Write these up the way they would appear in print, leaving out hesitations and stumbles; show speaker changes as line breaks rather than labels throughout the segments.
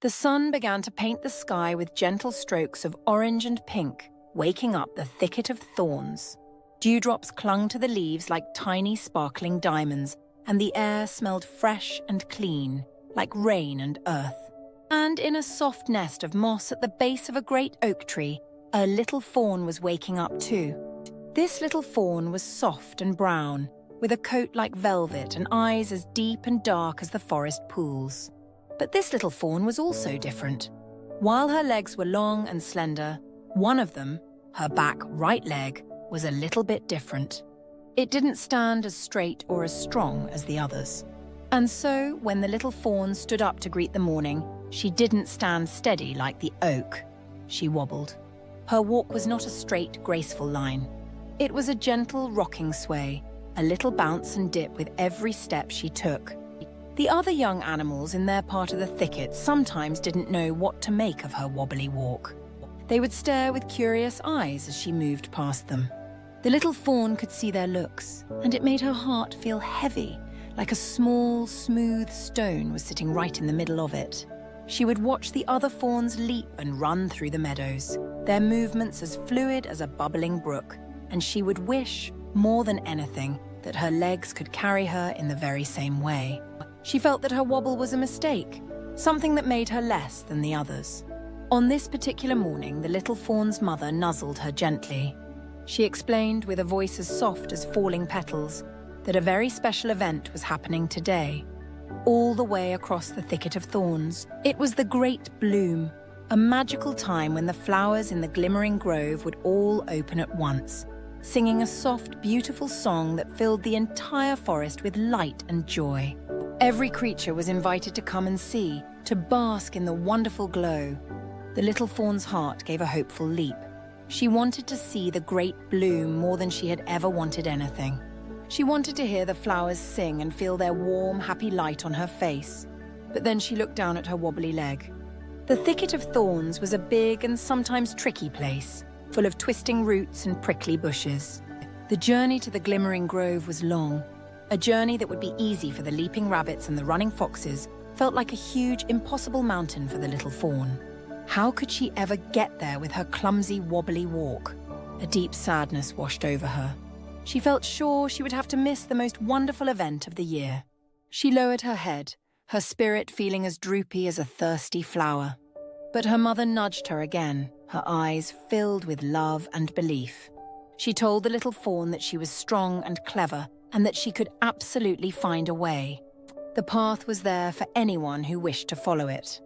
The sun began to paint the sky with gentle strokes of orange and pink, waking up the thicket of thorns. Dewdrops clung to the leaves like tiny sparkling diamonds, and the air smelled fresh and clean, like rain and earth. And in a soft nest of moss at the base of a great oak tree, a little fawn was waking up too. This little fawn was soft and brown, with a coat like velvet and eyes as deep and dark as the forest pools. But this little fawn was also different. While her legs were long and slender, one of them, her back right leg, was a little bit different. It didn't stand as straight or as strong as the others. And so, when the little fawn stood up to greet the morning, she didn't stand steady like the oak. She wobbled. Her walk was not a straight, graceful line. It was a gentle, rocking sway, a little bounce and dip with every step she took. The other young animals in their part of the thicket sometimes didn't know what to make of her wobbly walk. They would stare with curious eyes as she moved past them. The little fawn could see their looks, and it made her heart feel heavy, like a small, smooth stone was sitting right in the middle of it. She would watch the other fawns leap and run through the meadows, their movements as fluid as a bubbling brook, and she would wish, more than anything, that her legs could carry her in the very same way. She felt that her wobble was a mistake, something that made her less than the others. On this particular morning, the little fawn's mother nuzzled her gently. She explained with a voice as soft as falling petals that a very special event was happening today. All the way across the thicket of thorns, it was the Great Bloom, a magical time when the flowers in the glimmering grove would all open at once, singing a soft, beautiful song that filled the entire forest with light and joy. Every creature was invited to come and see, to bask in the wonderful glow. The little fawn's heart gave a hopeful leap. She wanted to see the Great Bloom more than she had ever wanted anything. She wanted to hear the flowers sing and feel their warm, happy light on her face. But then she looked down at her wobbly leg. The thicket of thorns was a big and sometimes tricky place, full of twisting roots and prickly bushes. The journey to the glimmering grove was long. A journey that would be easy for the leaping rabbits and the running foxes felt like a huge, impossible mountain for the little fawn. How could she ever get there with her clumsy, wobbly walk? A deep sadness washed over her. She felt sure she would have to miss the most wonderful event of the year. She lowered her head, her spirit feeling as droopy as a thirsty flower. But her mother nudged her again, her eyes filled with love and belief. She told the little fawn that she was strong and clever, and that she could absolutely find a way. The path was there for anyone who wished to follow it.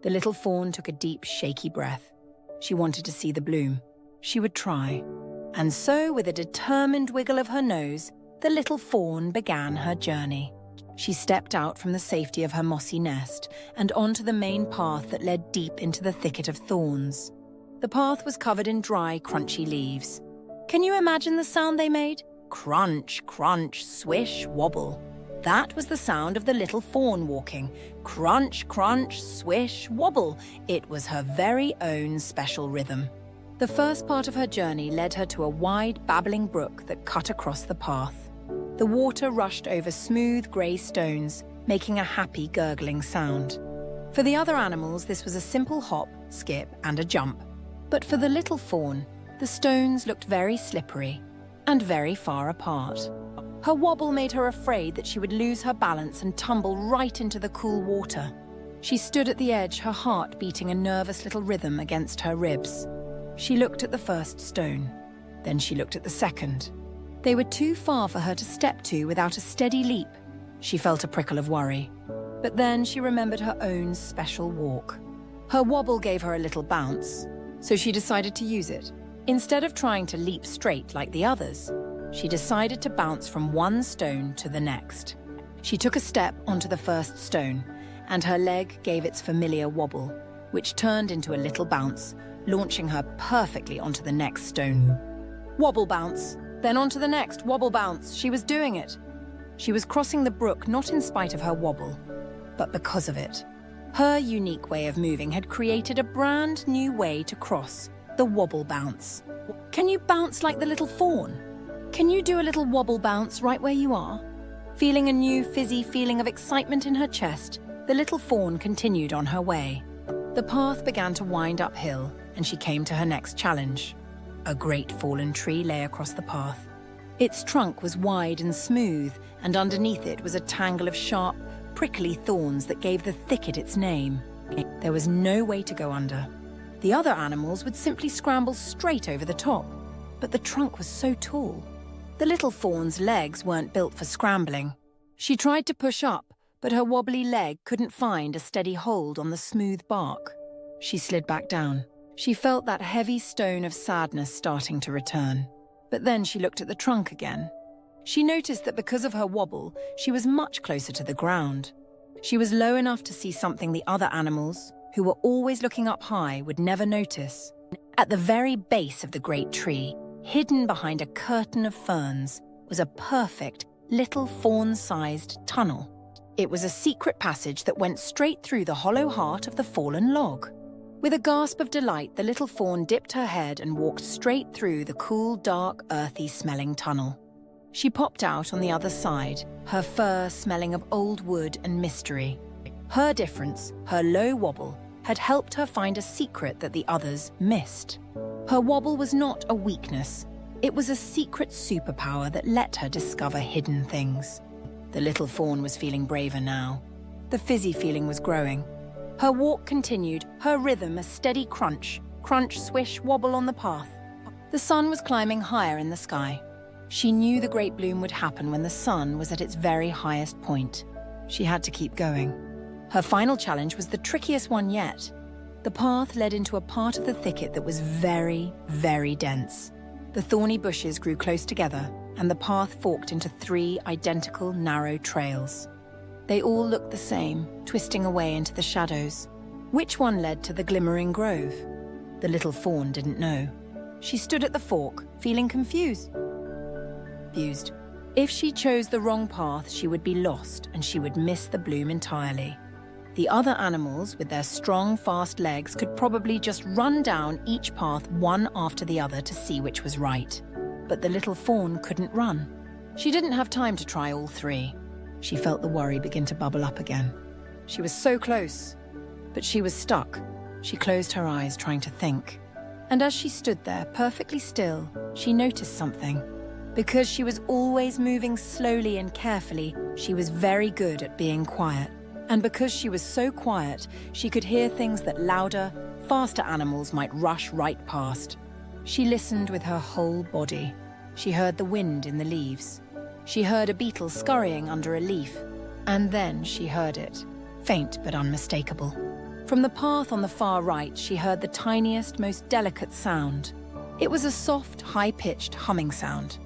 The little fawn took a deep, shaky breath. She wanted to see the bloom. She would try. And so, with a determined wiggle of her nose, the little fawn began her journey. She stepped out from the safety of her mossy nest and onto the main path that led deep into the thicket of thorns. The path was covered in dry, crunchy leaves. Can you imagine the sound they made? Crunch, crunch, swish, wobble. That was the sound of the little fawn walking. Crunch, crunch, swish, wobble. It was her very own special rhythm. The first part of her journey led her to a wide, babbling brook that cut across the path. The water rushed over smooth, grey stones, making a happy, gurgling sound. For the other animals, this was a simple hop, skip, and a jump. But for the little fawn, the stones looked very slippery and very far apart. Her wobble made her afraid that she would lose her balance and tumble right into the cool water. She stood at the edge, her heart beating a nervous little rhythm against her ribs. She looked at the first stone. Then she looked at the second. They were too far for her to step to without a steady leap. She felt a prickle of worry. But then she remembered her own special walk. Her wobble gave her a little bounce, so she decided to use it. Instead of trying to leap straight like the others, she decided to bounce from one stone to the next. She took a step onto the first stone, and her leg gave its familiar wobble, which turned into a little bounce, launching her perfectly onto the next stone. Wobble bounce, then onto the next wobble bounce. She was doing it. She was crossing the brook not in spite of her wobble, but because of it. Her unique way of moving had created a brand new way to cross, the wobble bounce. Can you bounce like the little fawn? Can you do a little wobble bounce right where you are? Feeling a new fizzy feeling of excitement in her chest, the little fawn continued on her way. The path began to wind uphill, and she came to her next challenge. A great fallen tree lay across the path. Its trunk was wide and smooth, and underneath it was a tangle of sharp, prickly thorns that gave the thicket its name. There was no way to go under. The other animals would simply scramble straight over the top, but the trunk was so tall. The little fawn's legs weren't built for scrambling. She tried to push up, but her wobbly leg couldn't find a steady hold on the smooth bark. She slid back down. She felt that heavy stone of sadness starting to return. But then she looked at the trunk again. She noticed that because of her wobble, she was much closer to the ground. She was low enough to see something the other animals, who were always looking up high, would never notice. At the very base of the great tree, hidden behind a curtain of ferns, was a perfect, little fawn-sized tunnel. It was a secret passage that went straight through the hollow heart of the fallen log. With a gasp of delight, the little fawn dipped her head and walked straight through the cool, dark, earthy-smelling tunnel. She popped out on the other side, her fur smelling of old wood and mystery. Her difference, her low wobble, had helped her find a secret that the others missed. Her wobble was not a weakness. It was a secret superpower that let her discover hidden things. The little fawn was feeling braver now. The fizzy feeling was growing. Her walk continued, her rhythm a steady crunch, crunch, swish, wobble on the path. The sun was climbing higher in the sky. She knew the great bloom would happen when the sun was at its very highest point. She had to keep going. Her final challenge was the trickiest one yet. The path led into a part of the thicket that was very, very dense. The thorny bushes grew close together, and the path forked into 3 identical narrow trails. They all looked the same, twisting away into the shadows. Which one led to the glimmering grove? The little fawn didn't know. She stood at the fork, feeling confused. If she chose the wrong path, she would be lost, and she would miss the bloom entirely. The other animals, with their strong, fast legs, could probably just run down each path one after the other to see which was right. But the little fawn couldn't run. She didn't have time to try all 3. She felt the worry begin to bubble up again. She was so close, but she was stuck. She closed her eyes, trying to think. And as she stood there, perfectly still, she noticed something. Because she was always moving slowly and carefully, she was very good at being quiet. And because she was so quiet, she could hear things that louder, faster animals might rush right past. She listened with her whole body. She heard the wind in the leaves. She heard a beetle scurrying under a leaf. And then she heard it, faint but unmistakable. From the path on the far right, she heard the tiniest, most delicate sound. It was a soft, high-pitched humming sound.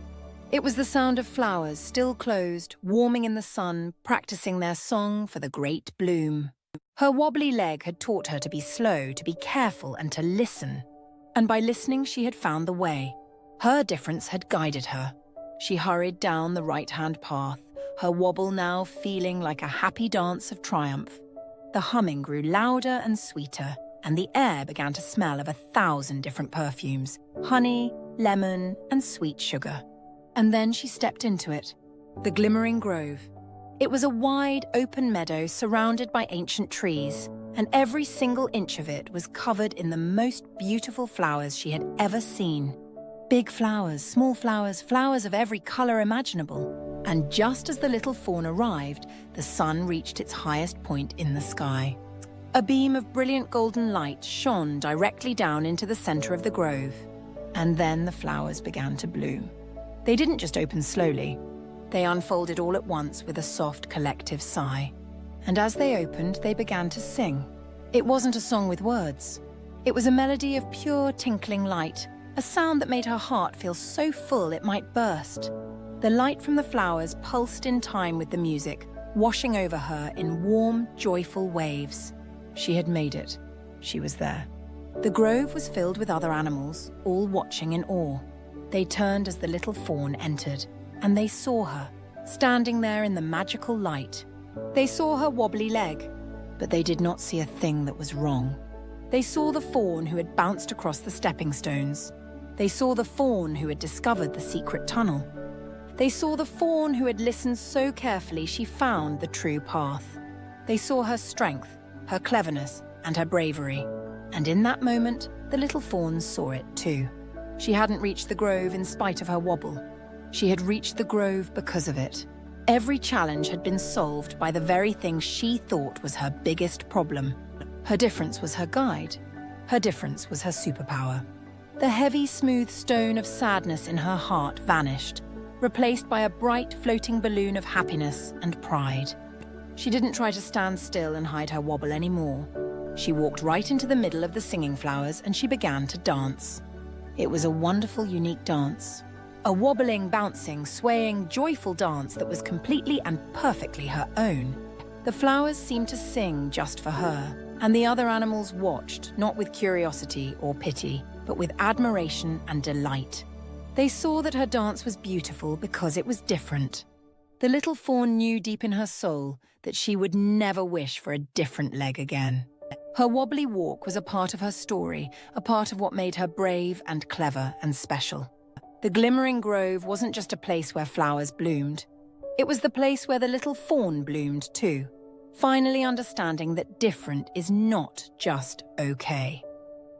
It was the sound of flowers still closed, warming in the sun, practicing their song for the great bloom. Her wobbly leg had taught her to be slow, to be careful, and to listen. And by listening, she had found the way. Her difference had guided her. She hurried down the right-hand path, her wobble now feeling like a happy dance of triumph. The humming grew louder and sweeter, and the air began to smell of 1,000 different perfumes, honey, lemon, and sweet sugar. And then she stepped into it, the glimmering grove. It was a wide, open meadow surrounded by ancient trees, and every single inch of it was covered in the most beautiful flowers she had ever seen. Big flowers, small flowers, flowers of every color imaginable. And just as the little fawn arrived, the sun reached its highest point in the sky. A beam of brilliant golden light shone directly down into the center of the grove. And then the flowers began to bloom. They didn't just open slowly. They unfolded all at once with a soft, collective sigh. And as they opened, they began to sing. It wasn't a song with words. It was a melody of pure, tinkling light, a sound that made her heart feel so full it might burst. The light from the flowers pulsed in time with the music, washing over her in warm, joyful waves. She had made it. She was there. The grove was filled with other animals, all watching in awe. They turned as the little fawn entered, and they saw her, standing there in the magical light. They saw her wobbly leg, but they did not see a thing that was wrong. They saw the fawn who had bounced across the stepping stones. They saw the fawn who had discovered the secret tunnel. They saw the fawn who had listened so carefully she found the true path. They saw her strength, her cleverness, and her bravery. And in that moment, the little fawn saw it too. She hadn't reached the grove in spite of her wobble. She had reached the grove because of it. Every challenge had been solved by the very thing she thought was her biggest problem. Her difference was her guide. Her difference was her superpower. The heavy, smooth stone of sadness in her heart vanished, replaced by a bright, floating balloon of happiness and pride. She didn't try to stand still and hide her wobble anymore. She walked right into the middle of the singing flowers and she began to dance. It was a wonderful, unique dance. A wobbling, bouncing, swaying, joyful dance that was completely and perfectly her own. The flowers seemed to sing just for her, and the other animals watched, not with curiosity or pity, but with admiration and delight. They saw that her dance was beautiful because it was different. The little fawn knew deep in her soul that she would never wish for a different leg again. Her wobbly walk was a part of her story, a part of what made her brave and clever and special. The glimmering grove wasn't just a place where flowers bloomed. It was the place where the little fawn bloomed too, finally understanding that different is not just okay.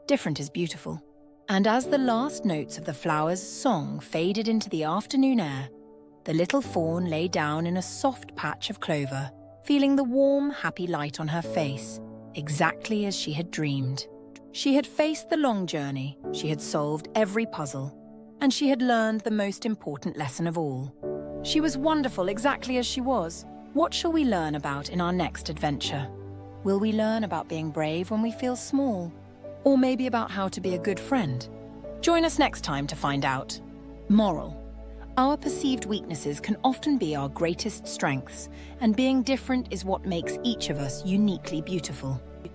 Different is beautiful. And as the last notes of the flower's song faded into the afternoon air, the little fawn lay down in a soft patch of clover, feeling the warm, happy light on her face, exactly as she had dreamed. She had faced the long journey, she had solved every puzzle, and she had learned the most important lesson of all. She was wonderful exactly as she was. What shall we learn about in our next adventure? Will we learn about being brave when we feel small? Or maybe about how to be a good friend? Join us next time to find out. Moral: our perceived weaknesses can often be our greatest strengths, and being different is what makes each of us uniquely beautiful.